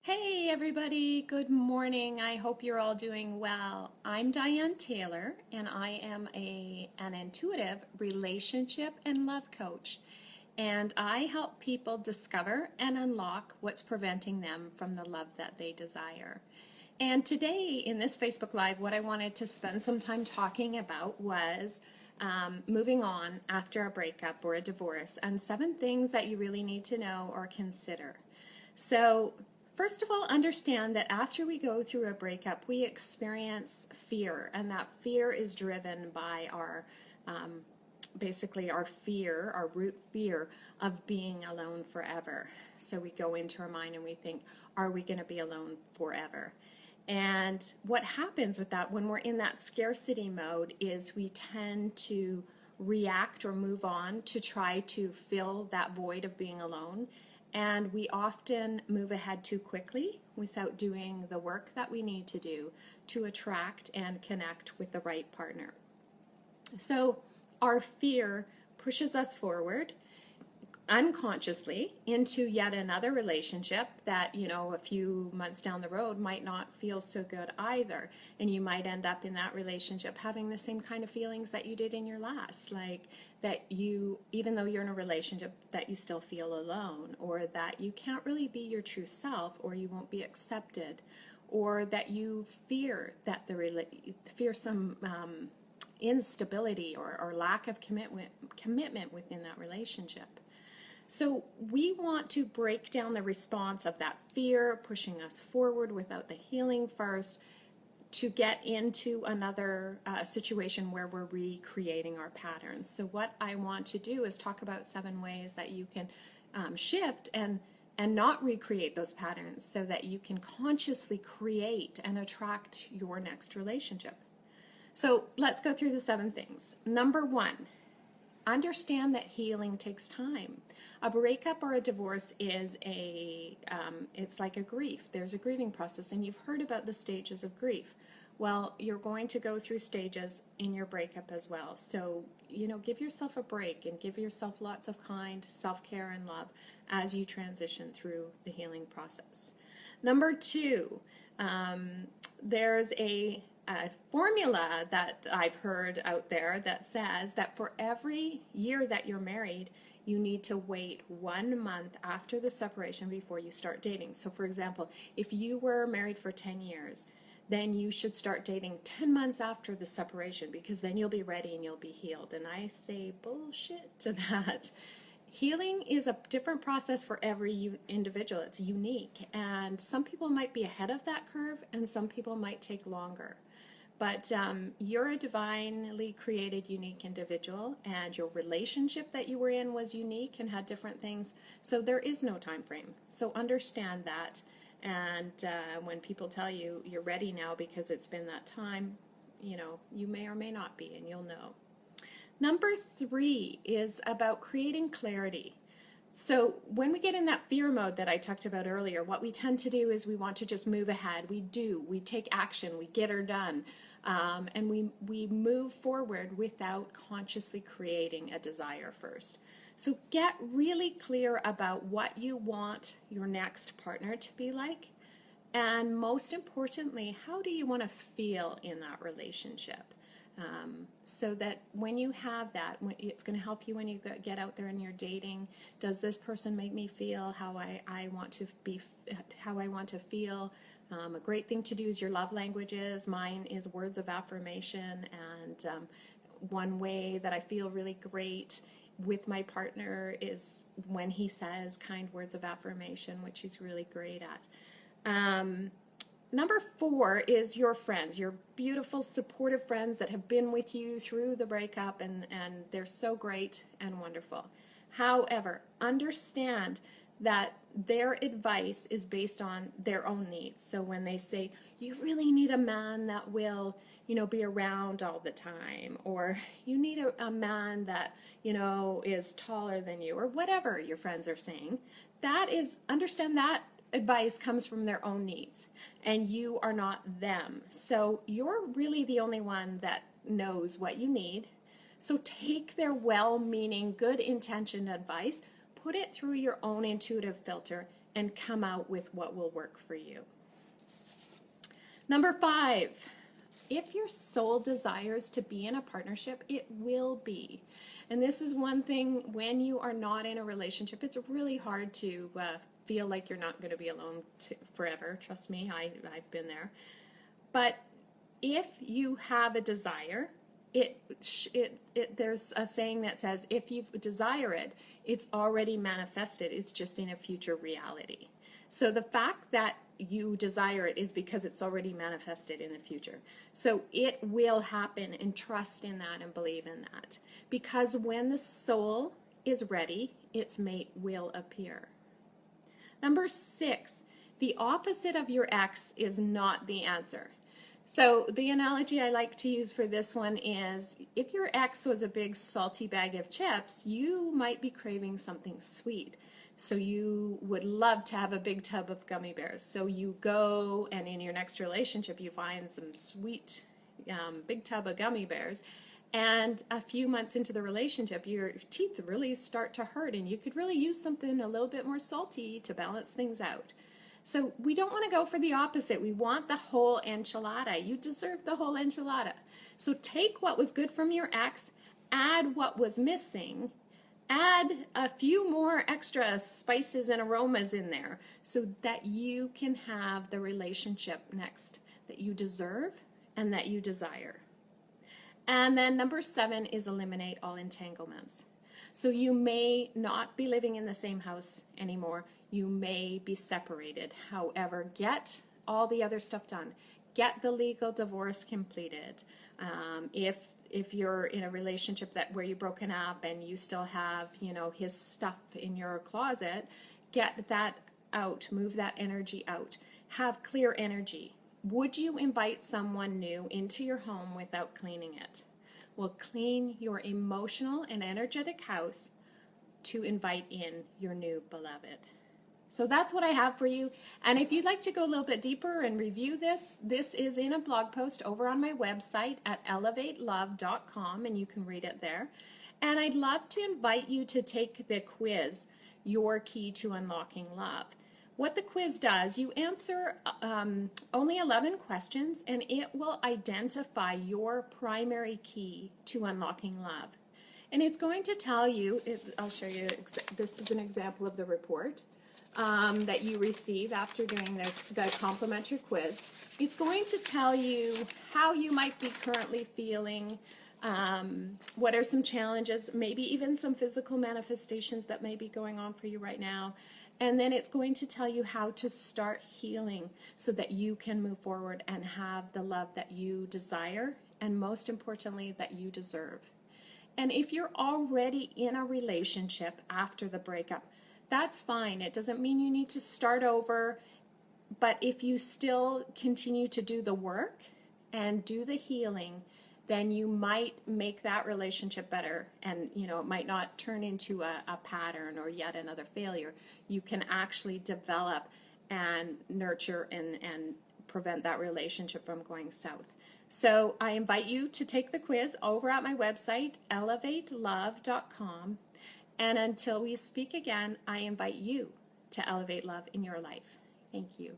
Hey everybody, good morning. I hope you're all doing well. I'm Diane Taylor and I am an intuitive relationship and love coach. And I help people discover and unlock what's preventing them from the love that they desire. And today in this Facebook Live, what I wanted to spend some time talking about was moving on after a breakup or a divorce and 7 things that you really need to know or consider. So first of all, understand that after we go through a breakup, we experience fear, and that fear is driven by our basically our fear, our root fear of being alone forever. So we go into our mind and we think, are we going to be alone forever? And what happens with that when we're in that scarcity mode is we tend to react or move on to try to fill that void of being alone. And we often move ahead too quickly without doing the work that we need to do to attract and connect with the right partner. So our fear pushes us forward unconsciously into yet another relationship that, a few months down the road might not feel so good either. And you might end up in that relationship having the same kind of feelings that you did in your last, like that you, even though you're in a relationship, that you still feel alone, or that you can't really be your true self, or you won't be accepted, or that you fear that fear some instability or lack of commitment within that relationship. So we want to break down the response of that fear pushing us forward without the healing first to get into another situation where we're recreating our patterns. So what I want to do is talk about 7 ways that you can shift and not recreate those patterns so that you can consciously create and attract your next relationship. So let's go through the 7 things. Number 1, understand that healing takes time. A breakup or a divorce is it's like a grief. There's a grieving process, and you've heard about the stages of grief. Well, you're going to go through stages in your breakup as well. So, give yourself a break and give yourself lots of kind self-care and love as you transition through the healing process. Number 2, there's a formula that I've heard out there that says that for every year that you're married, you need to wait 1 month after the separation before you start dating. So for example, if you were married for 10 years, then you should start dating 10 months after the separation, because then you'll be ready and you'll be healed. And I say bullshit to that. Healing is a different process for every individual. It's unique, and some people might be ahead of that curve and some people might take longer. But you're a divinely created, unique individual, and your relationship that you were in was unique and had different things. So there is no time frame. So understand that. And when people tell you you're ready now because it's been that time, you may or may not be, and you'll know. Number 3 is about creating clarity. So when we get in that fear mode that I talked about earlier, what we tend to do is we want to just move ahead. We take action, we get her done, and we move forward without consciously creating a desire first. So get really clear about what you want your next partner to be like, and most importantly, how do you want to feel in that relationship? So that when you have that, it's going to help you when you get out there and you're dating. Does this person make me feel how I want to be, how I want to feel? A great thing to do is your love languages. Mine is words of affirmation, and one way that I feel really great with my partner is when he says kind words of affirmation, which he's really great at. Number 4 is your friends, your beautiful, supportive friends that have been with you through the breakup, and they're so great and wonderful. However, understand that their advice is based on their own needs. So when they say, you really need a man that will, be around all the time, or you need a man that, is taller than you, or whatever your friends are saying, understand that advice comes from their own needs, and you are not them. So you're really the only one that knows what you need. So take their well-meaning, good-intentioned advice, put it through your own intuitive filter, and come out with what will work for you. Number 5, if your soul desires to be in a partnership, it will be. And this is one thing, when you are not in a relationship, it's really hard to feel like you're not going to be alone forever. Trust me, I've been there. But if you have a desire, there's a saying that says, if you desire it, it's already manifested. It's just in a future reality. So the fact that you desire it is because it's already manifested in the future. So it will happen, and trust in that and believe in that. Because when the soul is ready, its mate will appear. Number 6, the opposite of your ex is not the answer. So the analogy I like to use for this one is, if your ex was a big salty bag of chips, you might be craving something sweet. So you would love to have a big tub of gummy bears. So you go, and in your next relationship, you find some sweet big tub of gummy bears. And a few months into the relationship, your teeth really start to hurt, and you could really use something a little bit more salty to balance things out. So we don't want to go for the opposite. We want the whole enchilada. You deserve the whole enchilada. So take what was good from your ex, add what was missing, add a few more extra spices and aromas in there so that you can have the relationship next that you deserve and that you desire. And then number 7 is eliminate all entanglements. So you may not be living in the same house anymore. You may be separated. However, get all the other stuff done. Get the legal divorce completed. If you're in a relationship where you've broken up and you still have, his stuff in your closet, get that out. Move that energy out. Have clear energy. Would you invite someone new into your home without cleaning it? Well, clean your emotional and energetic house to invite in your new beloved. So that's what I have for you. And if you'd like to go a little bit deeper and review this is in a blog post over on my website at elevatelove.com, and you can read it there. And I'd love to invite you to take the quiz, Your Key to Unlocking Love. What the quiz does, you answer only 11 questions, and it will identify your primary key to unlocking love. And it's going to tell you, I'll show you, this is an example of the report that you receive after doing the complimentary quiz. It's going to tell you how you might be currently feeling, what are some challenges, maybe even some physical manifestations that may be going on for you right now. And then it's going to tell you how to start healing so that you can move forward and have the love that you desire, and most importantly, that you deserve. And if you're already in a relationship after the breakup, that's fine. It doesn't mean you need to start over, but if you still continue to do the work and do the healing, then you might make that relationship better, and it might not turn into a pattern or yet another failure. You can actually develop and nurture and prevent that relationship from going south. So I invite you to take the quiz over at my website, elevatelove.com. And until we speak again, I invite you to elevate love in your life. Thank you.